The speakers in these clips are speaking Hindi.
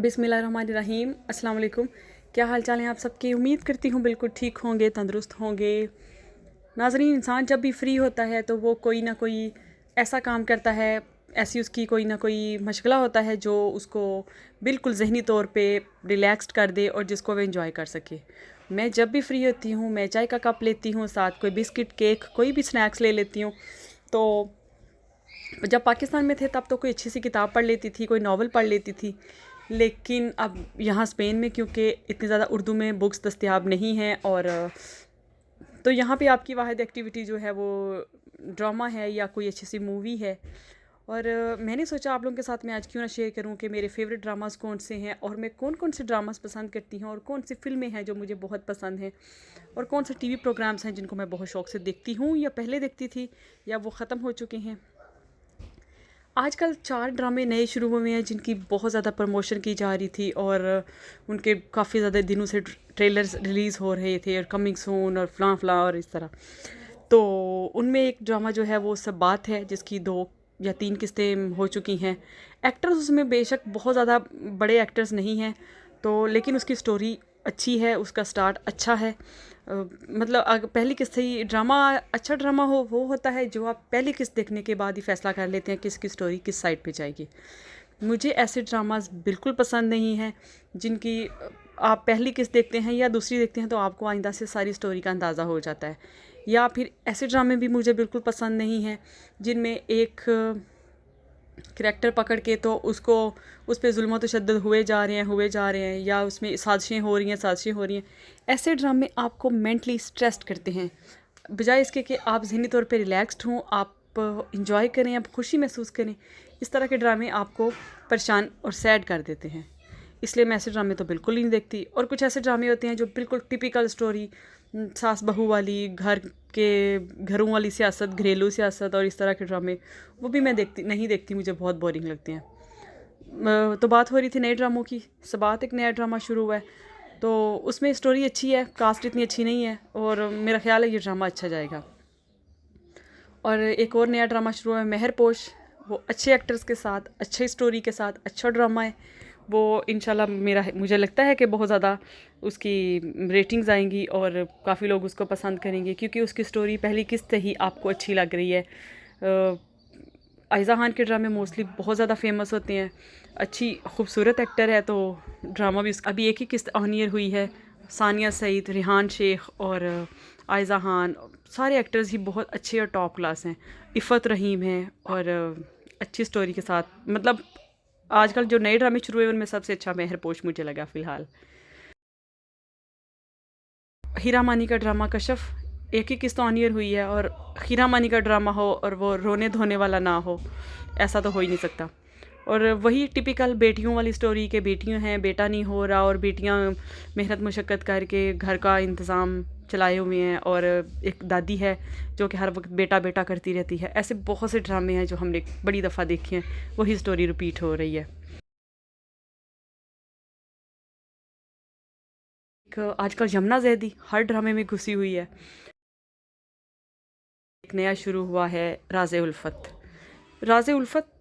बिस्मिल्लाहिर्रहमानिर्रहीम। अस्सलाम वालेकुम। क्या हाल चाल है आप सबके? उम्मीद करती हूँ बिल्कुल ठीक होंगे, तंदुरुस्त होंगे। नाज़रीन, इंसान जब भी फ्री होता है तो वो कोई ना कोई ऐसा काम करता है, ऐसी उसकी कोई ना कोई मशगला होता है जो उसको बिल्कुल ज़हनी तौर पे रिलैक्स्ड कर दे और जिसको वो एंजॉय कर सके। मैं जब भी फ्री होती हूँ मैं चाय का कप लेती हूँ, साथ कोई बिस्किट, केक, कोई भी स्नैक्स ले लेती हूँ। तो जब पाकिस्तान में थे तब तो कोई अच्छी सी किताब पढ़ लेती थी, कोई नावल पढ़ लेती थी। लेकिन अब यहाँ स्पेन में क्योंकि इतनी ज़्यादा उर्दू में बुक्स दस्तयाब नहीं हैं, और तो यहाँ पे आपकी वाहिद एक्टिविटी जो है वो ड्रामा है या कोई अच्छी सी मूवी है। और मैंने सोचा आप लोगों के साथ मैं आज क्यों ना शेयर करूँ कि मेरे फेवरेट ड्रामास कौन से हैं और मैं कौन कौन से ड्रामास पसंद करती हूँ और कौन सी फ़िल्में हैं जो मुझे बहुत पसंद हैं और कौन से टीवी प्रोग्राम्स हैं जिनको मैं बहुत शौक़ से देखती हूँ या पहले देखती थी या वो ख़त्म हो चुके हैं। आजकल 4 ड्रामे नए शुरू हुए हैं जिनकी बहुत ज़्यादा प्रमोशन की जा रही थी और उनके काफ़ी ज़्यादा दिनों से ट्रेलर्स रिलीज़ हो रहे थे और कमिंग सून और फ़लाँ और इस तरह। तो उनमें एक ड्रामा जो है वो सब बात है, जिसकी 2 या 3 किस्तें हो चुकी हैं। एक्टर्स उसमें बेशक बहुत ज़्यादा बड़े एक्टर्स नहीं हैं, तो लेकिन उसकी स्टोरी अच्छी है, उसका स्टार्ट अच्छा है। मतलब पहली किस्त ही ड्रामा, अच्छा ड्रामा हो वो होता है जो आप पहली किस्त देखने के बाद ही फ़ैसला कर लेते हैं कि इसकी स्टोरी किस साइड पे जाएगी। मुझे ऐसे ड्रामास बिल्कुल पसंद नहीं हैं जिनकी आप पहली किस्त देखते हैं या दूसरी देखते हैं तो आपको आइंदा से सारी स्टोरी का अंदाज़ा हो जाता है। या फिर ऐसे ड्रामे भी मुझे बिल्कुल पसंद नहीं हैं जिनमें एक करैक्टर पकड़ के तो उसको उस पे ज़ुल्म तशद्दुद हुए जा रहे हैं या उसमें साजिशें हो रही हैं। ऐसे ड्रामे आपको मेंटली स्ट्रेस्ड करते हैं, बजाय इसके कि आप ज़हनी तौर पे रिलैक्स्ड हों, आप इंजॉय करें, आप खुशी महसूस करें। इस तरह के ड्रामे आपको परेशान और सैड कर देते हैं। इसलिए मैं ऐसे ड्रामे तो बिल्कुल ही नहीं देखती। और कुछ ऐसे ड्रामे होते हैं जो बिल्कुल टिपिकल स्टोरी, सास बहू वाली, घरों वाली सियासत, घरेलू सियासत और इस तरह के ड्रामे, वो भी मैं नहीं देखती, मुझे बहुत बोरिंग लगते हैं। तो बात हो रही थी नए ड्रामों की। सबात एक नया ड्रामा शुरू हुआ है, तो उसमें स्टोरी अच्छी है, कास्ट इतनी अच्छी नहीं है और मेरा ख्याल है ये ड्रामा अच्छा जाएगा। और एक और नया ड्रामा शुरू हुआ है मेहरपोश, वो अच्छे एक्टर्स के साथ, अच्छी स्टोरी के साथ अच्छा ड्रामा है। वो इंशाल्लाह मुझे लगता है कि बहुत ज़्यादा उसकी रेटिंग्स आएंगी और काफ़ी लोग उसको पसंद करेंगे क्योंकि उसकी स्टोरी पहली किस्त ही आपको अच्छी लग रही है। आयज़ा खान के ड्रामे मोस्टली बहुत ज़्यादा फेमस होते हैं, अच्छी खूबसूरत एक्टर है, तो ड्रामा भी अभी एक ही किस्त ऑन ईयर हुई है। सानिया सईद, रिहान शेख और आयज़ा खान, सारे एक्टर्स ही बहुत अच्छे और टॉप क्लास हैं। इफ़त रहीम है और अच्छी स्टोरी के साथ, मतलब आजकल जो नए ड्रामे शुरू हुए उनमें सबसे अच्छा मेहरपोश मुझे लगा फ़िलहाल। हीरा मानी का ड्रामा कशफ, एक ही किस्त ऑन ईयर हुई है और हीरा मानी का ड्रामा हो और वो रोने धोने वाला ना हो, ऐसा तो हो ही नहीं सकता। और वही टिपिकल बेटियों वाली स्टोरी के बेटियां हैं, बेटा नहीं हो रहा और बेटियां मेहनत मुशक्क़त करके घर का इंतज़ाम चलाए हुए हैं और एक दादी है जो कि हर वक्त बेटा बेटा करती रहती है। ऐसे बहुत से ड्रामे हैं जो हमने बड़ी दफ़ा देखे हैं, वही स्टोरी रिपीट हो रही है। आजकल यमुना ज़ैदी हर ड्रामे में घुसी हुई है। एक नया शुरू हुआ है राज़े उल्फ़त। राज़े उल्फ़त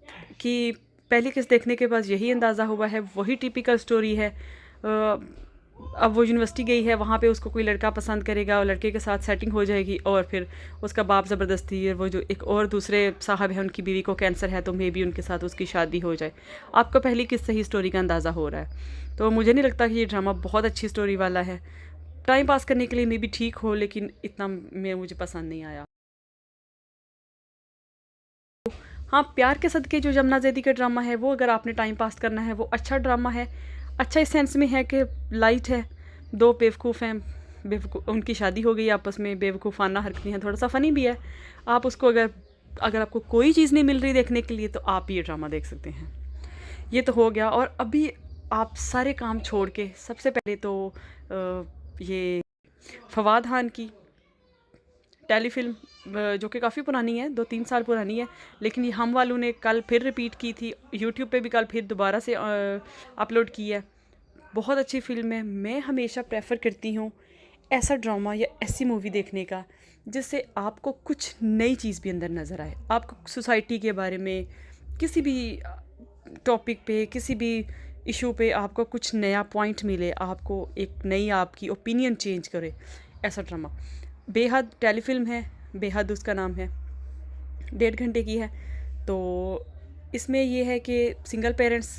की पहली किस्त देखने के बाद यही अंदाज़ा हुआ है, वही टिपिकल स्टोरी है। अब वो यूनिवर्सिटी गई है, वहाँ पे उसको कोई लड़का पसंद करेगा और लड़के के साथ सेटिंग हो जाएगी और फिर उसका बाप ज़बरदस्ती, और वो जो एक और दूसरे साहब हैं उनकी बीवी को कैंसर है तो मे बी उनके साथ उसकी शादी हो जाए। आपको पहली किस्त से ही स्टोरी का अंदाज़ा हो रहा है। तो मुझे नहीं लगता कि ये ड्रामा बहुत अच्छी स्टोरी वाला है। टाइम पास करने के लिए मे बी ठीक हो, लेकिन इतना मुझे पसंद नहीं आया। हाँ, प्यार के सदके जो यमुना ज़ैदी का ड्रामा है वो अगर आपने टाइम पास करना है वो अच्छा ड्रामा है। अच्छा इस सेंस में है कि लाइट है, 2 बेवकूफ़ हैं, उनकी शादी हो गई आपस में, बेवकूफ़ाना हरकतें हैं, थोड़ा सा फ़नी भी है। आप उसको अगर आपको कोई चीज़ नहीं मिल रही देखने के लिए तो आप ये ड्रामा देख सकते हैं। ये तो हो गया। और अभी आप सारे काम छोड़ के सबसे पहले तो ये फवाद खान की टेलीफ़िल्म जो कि काफ़ी पुरानी है, 2-3 साल पुरानी है, लेकिन ये हम वालों ने कल फिर रिपीट की थी, यूट्यूब पे भी कल फिर दोबारा से अपलोड की है। बहुत अच्छी फ़िल्म है। मैं हमेशा प्रेफर करती हूँ ऐसा ड्रामा या ऐसी मूवी देखने का जिससे आपको कुछ नई चीज़ भी अंदर नज़र आए। आपको सोसाइटी के बारे में, किसी भी टॉपिक पे, किसी भी इशू पे आपको कुछ नया पॉइंट मिले, आपको एक नई आपकी ओपिनियन चेंज करे, ऐसा ड्रामा। बेहद टेलीफिल्म है, बेहद उसका नाम है, 1.5 घंटे की है। तो इसमें ये है कि सिंगल पेरेंट्स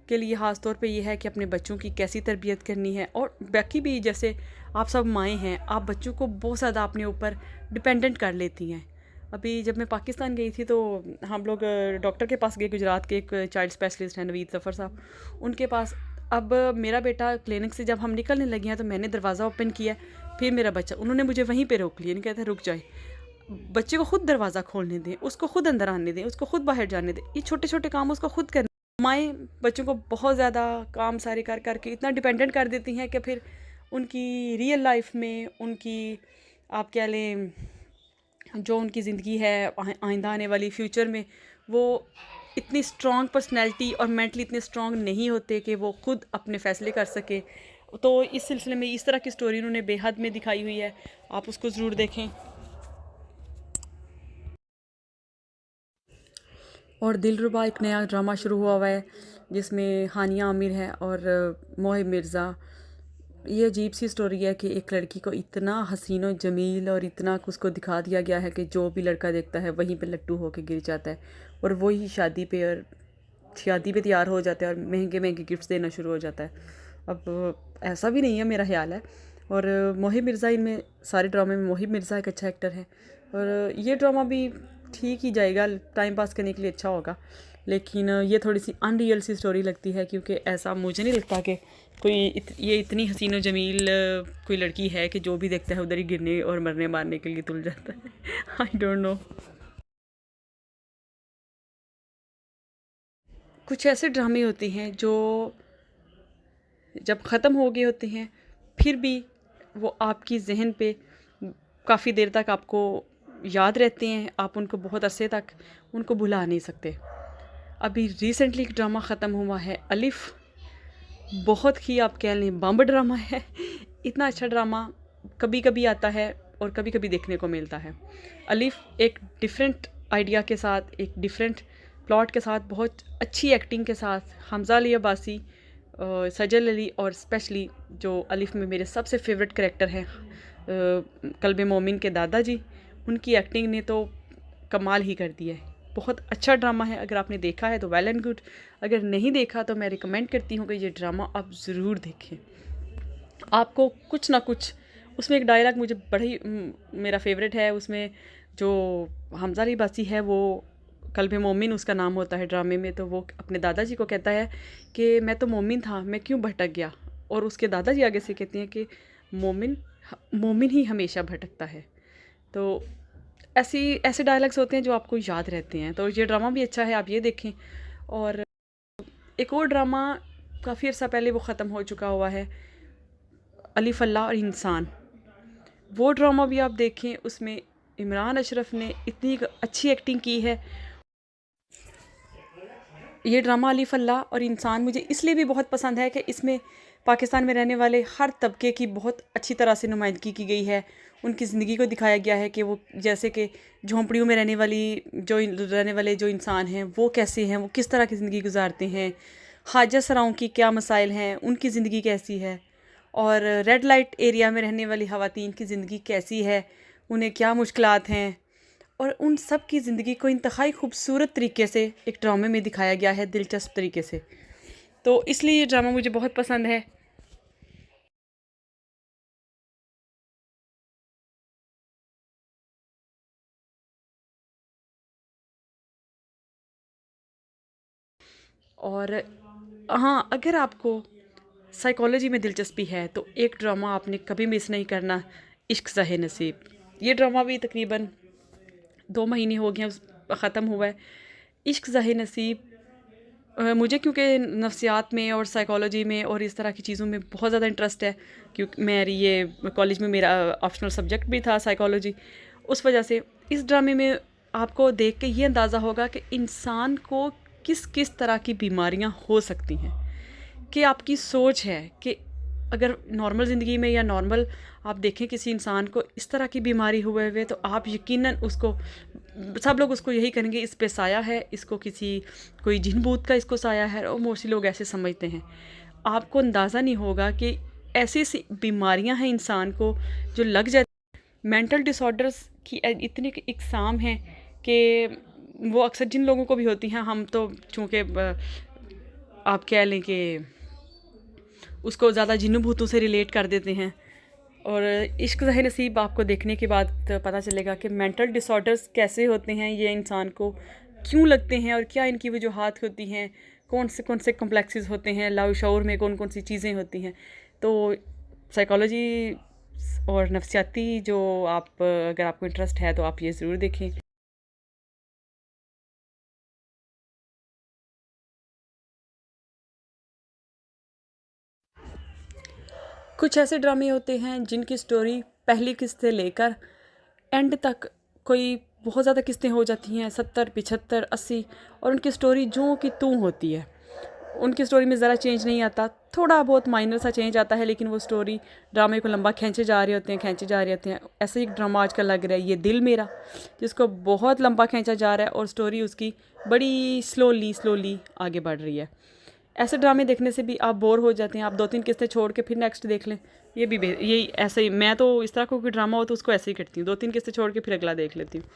के लिए ख़ास तौर पे ये है कि अपने बच्चों की कैसी तरबियत करनी है, और बाकी भी जैसे आप सब माएँ हैं, आप बच्चों को बहुत ज़्यादा अपने ऊपर डिपेंडेंट कर लेती हैं। अभी जब मैं पाकिस्तान गई थी तो हम लोग डॉक्टर के पास गए, गुजरात के एक चाइल्ड स्पेशलिस्ट हैं नवीद ज़फ़र साहब, उनके पास। अब मेरा बेटा क्लिनिक से जब हम निकलने लगे हैं तो मैंने दरवाज़ा ओपन किया, फिर मेरा बच्चा, उन्होंने मुझे वहीं पे रोक लिया, नहीं कहता रुक जाए, बच्चे को खुद दरवाज़ा खोलने दें, उसको खुद अंदर आने दें, उसको खुद बाहर जाने दें, ये छोटे छोटे काम उसको खुद करने। माएँ बच्चों को बहुत ज़्यादा काम सारे कर कर के इतना डिपेंडेंट कर देती हैं कि फिर उनकी रियल लाइफ में, उनकी आप कह लें जो उनकी ज़िंदगी है आइंदा आने वाली फ्यूचर में, वो इतनी स्ट्रॉन्ग पर्सनैलिटी और मेंटली इतने स्ट्रॉन्ग नहीं होते कि वो खुद अपने फ़ैसले कर सके। तो इस सिलसिले में इस तरह की स्टोरी उन्होंने बेहद में दिखाई हुई है, आप उसको ज़रूर देखें। और दिलरुबा एक नया ड्रामा शुरू हुआ है जिसमें हानिया आमिर है और मोहिब मिर्ज़ा। ये अजीब सी स्टोरी है कि एक लड़की को इतना हसीन और जमील और इतना उसको दिखा दिया गया है कि जो भी लड़का देखता है वहीं पे लट्टू होके गिर जाता है, और वही शादी पे तैयार हो जाता है और महंगे महंगे गिफ्ट्स देना शुरू हो जाता है। अब ऐसा भी नहीं है, मेरा ख्याल है। और मोहिब मिर्ज़ा, इनमें सारे ड्रामे में मोहिब मिर्ज़ा एक अच्छा एक्टर है, और ये ड्रामा भी ठीक ही जाएगा, टाइम पास करने के लिए अच्छा होगा। लेकिन ये थोड़ी सी अनरियल सी स्टोरी लगती है, क्योंकि ऐसा मुझे नहीं लगता कि कोई ये इतनी हसीन और जमील कोई लड़की है कि जो भी देखता है उधर ही गिरने और मरने मारने के लिए तुल जाता है। I don't know. कुछ ऐसे ड्रामे होते हैं जो जब ख़त्म हो गए होते हैं फिर भी वो आपकी जहन पे काफ़ी देर तक आपको याद रहते हैं, आप उनको बहुत अरसे तक उनको भुला नहीं सकते। अभी रिसेंटली एक ड्रामा ख़त्म हुआ है अलिफ़, बहुत ही आप कह लें बम्ब ड्रामा है। इतना अच्छा ड्रामा कभी कभी आता है और कभी कभी देखने को मिलता है। अलिफ़ एक डिफरेंट आइडिया के साथ, एक डिफरेंट प्लॉट के साथ, बहुत अच्छी एक्टिंग के साथ, हमज़ा अली अब्बासी, सजल अली, और स्पेशली जो अलिफ़ में मेरे सबसे फेवरेट कैरेक्टर हैं कल्बे मोमिन के दादाजी, उनकी एक्टिंग ने तो कमाल ही कर दिया है। बहुत अच्छा ड्रामा है, अगर आपने देखा है तो वेल एंड गुड, अगर नहीं देखा तो मैं रिकमेंड करती हूँ कि ये ड्रामा आप ज़रूर देखें। आपको कुछ ना कुछ उसमें, एक डायलॉग मुझे बड़ा ही मेरा फेवरेट है, उसमें जो हमज़ा अली अब्बासी है, वो कल्बे मोमिन उसका नाम होता है ड्रामे में, तो वो अपने दादाजी को कहता है कि मैं तो मोमिन था, मैं क्यों भटक गया, और उसके दादाजी आगे से कहते हैं कि मोमिन ही हमेशा भटकता है। तो ऐसे डायलॉग्स होते हैं जो आपको याद रहते हैं। तो ये ड्रामा भी अच्छा है, आप ये देखें। और एक और ड्रामा काफ़ी अर्सा पहले वो ख़त्म हो चुका हुआ है, अलिफ अल्लाह और इंसान, वो ड्रामा भी आप देखें। उसमें इमरान अशरफ ने इतनी अच्छी एक्टिंग की है। ये ड्रामा अलिफ अल्लाह और इंसान मुझे इसलिए भी बहुत पसंद है कि इसमें पाकिस्तान में रहने वाले हर तबके की बहुत अच्छी तरह से नुमाइंदगी की गई है। उनकी ज़िंदगी को दिखाया गया है कि वो जैसे कि झोंपड़ियों में रहने वाले जो इंसान हैं वो कैसे हैं, वो किस तरह की ज़िंदगी गुजारते हैं, हाजा सराओं की क्या मसाइल हैं, उनकी ज़िंदगी कैसी है, और रेड लाइट एरिया में रहने वाली ख़वातीन की ज़िंदगी कैसी है, उन्हें क्या मुश्किलात हैं, और उन सब की ज़िंदगी को इंतहाई खूबसूरत तरीके से एक ड्रामे में दिखाया गया है, दिलचस्प तरीके से। तो इसलिए ये ड्रामा मुझे बहुत पसंद है। और हाँ, अगर आपको साइकोलॉजी में दिलचस्पी है तो एक ड्रामा आपने कभी मिस नहीं करना, इश्क ज़ाहे नसीब। ये ड्रामा भी तकरीबन 2 महीने हो गए हैं ख़त्म हुआ है। इश्क ज़ाहे नसीब मुझे क्योंकि नफ्सियात में और साइकोलॉजी में और इस तरह की चीज़ों में बहुत ज़्यादा इंटरेस्ट है, क्योंकि मेरी ये कॉलेज में मेरा ऑप्शनल सब्जेक्ट भी था साइकोलॉजी, उस वजह से इस ड्रामे में आपको देख के ये अंदाज़ा होगा कि इंसान को किस किस तरह की बीमारियां हो सकती हैं, कि आपकी सोच है कि अगर नॉर्मल ज़िंदगी में या नॉर्मल आप देखें किसी इंसान को इस तरह की बीमारी हुए हुए, तो आप यकीनन उसको सब लोग उसको यही करेंगे, इस पे साया है, इसको किसी कोई जिन भूत का इसको साया है, और मोस्टली लोग ऐसे समझते हैं। आपको अंदाज़ा नहीं होगा कि ऐसी सी बीमारियां हैं इंसान को जो लग जाती। मेंटल डिसऑर्डर्स की इतनी इकसाम हैं कि वो अक्सर जिन लोगों को भी होती हैं, हम तो चूँकि आप कह लें कि उसको ज़्यादा जिन्न भूतों से रिलेट कर देते हैं। और इश्क ज़ाहिर नसीब आपको देखने के बाद पता चलेगा कि मेंटल डिसऑर्डर्स कैसे होते हैं, ये इंसान को क्यों लगते हैं और क्या इनकी वजूहात होती हैं, कौन से कॉम्प्लेक्सेस होते हैं, लाउ शऊर में कौन कौन सी चीज़ें होती हैं। तो साइकोलॉजी और नफ्सियाती जो आप अगर आपको इंटरेस्ट है तो आप ये ज़रूर देखें। कुछ ऐसे ड्रामे होते हैं जिनकी स्टोरी पहली किस्त से लेकर एंड तक कोई बहुत ज़्यादा किस्तें हो जाती हैं, 70, 75, 80, और उनकी स्टोरी जो कि तू होती है। उनकी स्टोरी में ज़रा चेंज नहीं आता, थोड़ा बहुत माइनर सा चेंज आता है, लेकिन वो स्टोरी ड्रामे को लंबा खींचे जा रहे होते हैं। ऐसे ही एक ड्रामा आजकल लग रहा है, ये दिल मेरा, जिसको बहुत लंबा खींचा जा रहा है और स्टोरी उसकी बड़ी स्लोली आगे बढ़ रही है। ऐसे ड्रामे देखने से भी आप बोर हो जाते हैं, आप 2-3 किस्तें छोड़ के फिर नेक्स्ट देख लें। यही ऐसे ही मैं तो इस तरह का कोई ड्रामा हो तो उसको ऐसे ही करती हूँ, 2-3 किस्तें छोड़ के फिर अगला देख लेती हूँ।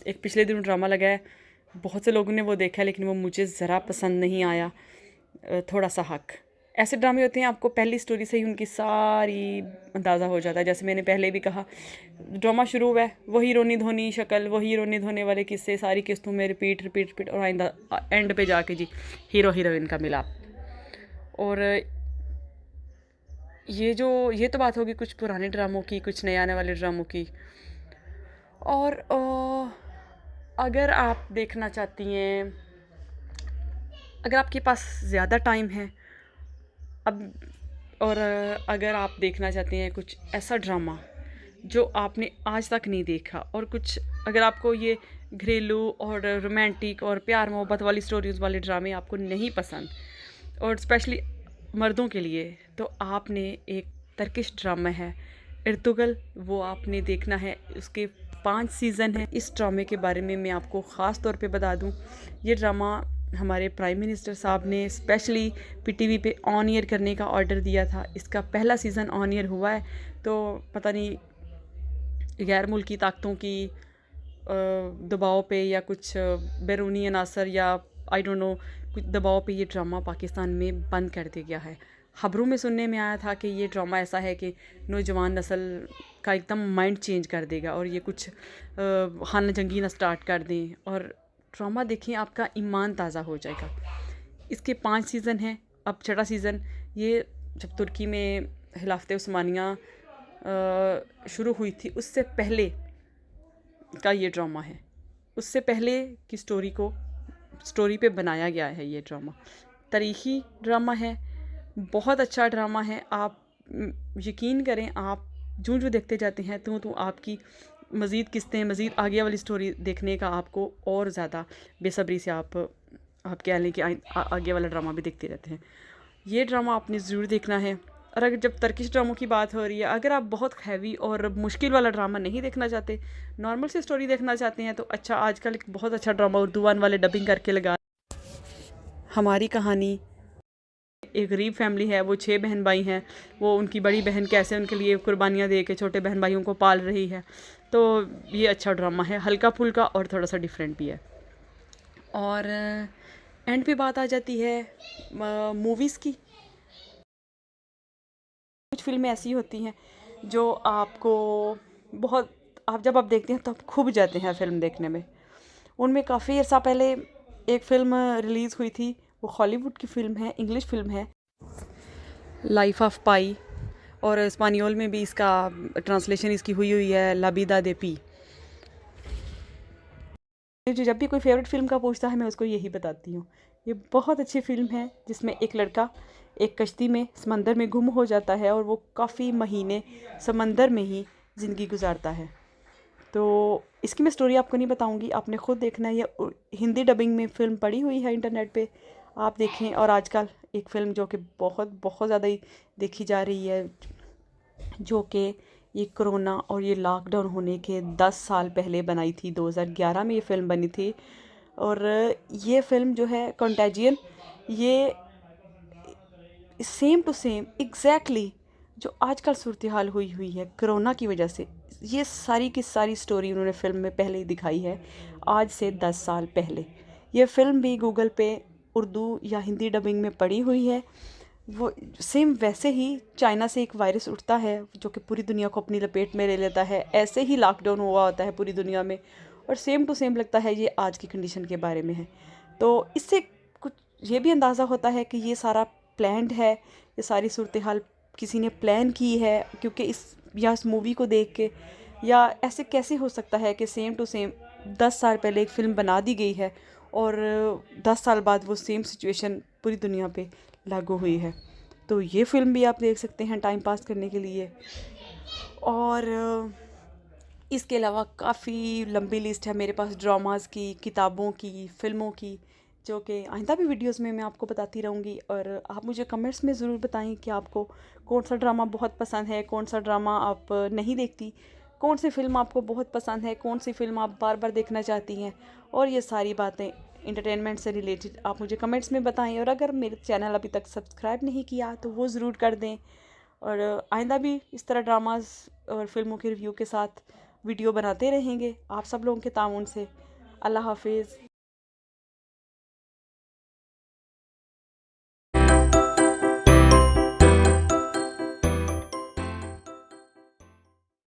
एक पिछले दिनों ड्रामा लगा है, बहुत से लोगों ने वो देखा है, लेकिन वो मुझे ज़रा पसंद नहीं आया, थोड़ा सा हक। ऐसे ड्रामे होते हैं आपको पहली स्टोरी से ही उनकी सारी अंदाज़ा हो जाता है। जैसे मैंने पहले भी कहा, ड्रामा शुरू हुआ है, वही रोनी धोनी शक्ल, वही रोने धोने वाले किस्से, सारी किस्तों में रिपीट, और आइंदा एंड पे जाके जी हीरो हीरोइन का मिलाप। और ये तो बात होगी कुछ पुराने ड्रामों की, कुछ नए आने वाले ड्रामों की। और अगर आप देखना चाहती हैं, अगर आपके पास ज़्यादा टाइम है और अगर आप देखना चाहते हैं कुछ ऐसा ड्रामा जो आपने आज तक नहीं देखा, और कुछ अगर आपको ये घरेलू और रोमांटिक और प्यार मोहब्बत वाली स्टोरीज़ वाले ड्रामे आपको नहीं पसंद, और स्पेशली मर्दों के लिए, तो आपने एक टर्किश ड्रामा है इर्तुगल, वो आपने देखना है। उसके 5 सीज़न हैं। इस ड्रामे के बारे में मैं आपको ख़ास तौर पे बता दूं, ये ड्रामा हमारे प्राइम मिनिस्टर साहब ने स्पेशली पीटीवी पे ऑन एयर करने का ऑर्डर दिया था। इसका पहला सीज़न ऑन एयर हुआ है, तो पता नहीं गैर मुल्की ताकतों की दबाव पे या कुछ बैरूनी अनासर या आई डोंट नो कुछ दबाव पे ये ड्रामा पाकिस्तान में बंद कर दिया गया है। खबरों में सुनने में आया था कि ये ड्रामा ऐसा है कि नौजवान नस्ल का एकदम माइंड चेंज कर देगा, और ये कुछ खाना जंगी ना स्टार्ट कर दें, और ड्रामा देखें आपका ईमान ताज़ा हो जाएगा। इसके 5 सीज़न हैं, अब 6वां सीज़न। ये जब तुर्की में खिलाफत उस्मानिया शुरू हुई थी, उससे पहले का ये ड्रामा है, उससे पहले की स्टोरी पे बनाया गया है ये ड्रामा। तारीख़ी ड्रामा है, बहुत अच्छा ड्रामा है। आप यकीन करें, आप जो देखते जाते हैं तो आपकी मज़ीद किस्तें, मज़ीद आगे वाली स्टोरी देखने का आपको और ज़्यादा बेसब्री से आप कह लें कि आगे वाला ड्रामा भी देखते रहते हैं। ये ड्रामा आपने ज़रूर देखना है। और अगर जब टर्किश ड्रामों की बात हो रही है, अगर आप बहुत हैवी और मुश्किल वाला ड्रामा नहीं देखना चाहते, नॉर्मल सी स्टोरी देखना चाहते हैं, तो अच्छा आजकल एक बहुत अच्छा ड्रामा उर्दू वाले डबिंग करके लगा, हमारी कहानी। एक गरीब फैमिली है, वो 6 बहन भाई हैं, वो उनकी बड़ी बहन कैसे उनके लिए कुर्बानियाँ दे के छोटे बहन भाइयों को पाल रही है। तो ये अच्छा ड्रामा है, हल्का फुल्का और थोड़ा सा डिफरेंट भी है। और एंड पे बात आ जाती है मूवीज़ की। कुछ फिल्में ऐसी होती हैं जो आपको जब आप देखते हैं तो आप खो जाते हैं फिल्म देखने में। उनमें काफ़ी अर्सा पहले एक फ़िल्म रिलीज़ हुई थी, वो हॉलीवुड की फ़िल्म है, इंग्लिश फ़िल्म है, लाइफ ऑफ पाई, और स्पानियोल में भी इसका ट्रांसलेशन इसकी हुई है ला विदा दे पी। जब भी कोई फेवरेट फ़िल्म का पूछता है मैं उसको यही बताती हूँ। ये बहुत अच्छी फ़िल्म है जिसमें एक लड़का एक कश्ती में समंदर में गुम हो जाता है, और वो काफ़ी महीने समंदर में ही ज़िंदगी गुजारता है। तो इसकी मैं स्टोरी आपको नहीं बताऊंगी, आपने ख़ुद देखना है। ये हिंदी डबिंग में फ़िल्म पड़ी हुई है इंटरनेट पे, आप देखें। और आजकल एक फ़िल्म जो कि बहुत बहुत ज़्यादा ही देखी जा रही है, जो कि ये कोरोना और ये लॉकडाउन होने के 10 साल पहले बनाई थी। 2011 में ये फ़िल्म बनी थी। और ये फ़िल्म जो है कंटेजियन, ये सेम टू सेम एग्जैक्टली जो आजकल सूरत हाल हुई हुई है कोरोना की वजह से, ये सारी की सारी स्टोरी उन्होंने फ़िल्म में पहले ही दिखाई है, आज से 10 साल पहले। ये फ़िल्म भी गूगल पे उर्दू या हिंदी डबिंग में पड़ी हुई है। वो सेम वैसे ही चाइना से एक वायरस उठता है जो कि पूरी दुनिया को अपनी लपेट में ले लेता है, ऐसे ही लॉकडाउन हुआ होता है पूरी दुनिया में, और सेम टू सेम लगता है ये आज की कंडीशन के बारे में है। तो इससे कुछ ये भी अंदाज़ा होता है कि ये सारा प्लान्ड है, ये सारी सूरत हाल किसी ने प्लान की है, क्योंकि इस मूवी को देख के, या ऐसे कैसे हो सकता है कि सेम टू सेम 10 साल पहले एक फ़िल्म बना दी गई है और 10 साल बाद वो सेम सिचुएशन पूरी दुनिया पे लागू हुई है। तो ये फ़िल्म भी आप देख सकते हैं टाइम पास करने के लिए। और इसके अलावा काफ़ी लंबी लिस्ट है मेरे पास ड्रामाज़ की, किताबों की, फ़िल्मों की, जो कि आइंदा भी वीडियोस में मैं आपको बताती रहूँगी। और आप मुझे कमेंट्स में ज़रूर बताएं कि आपको कौन सा ड्रामा बहुत पसंद है, कौन सा ड्रामा आप नहीं देखती, कौन सी फ़िल्म आपको बहुत पसंद है, कौन सी फ़िल्म आप बार बार देखना चाहती हैं। और ये सारी बातें इंटरटेनमेंट से रिलेटेड आप मुझे कमेंट्स में बताएं। और अगर मेरे चैनल अभी तक सब्सक्राइब नहीं किया तो वो ज़रूर कर दें। और आइंदा भी इस तरह ड्रामाज़ और फिल्मों के रिव्यू के साथ वीडियो बनाते रहेंगे आप सब लोगों के ताउन से। अल्लाह हाफिज़।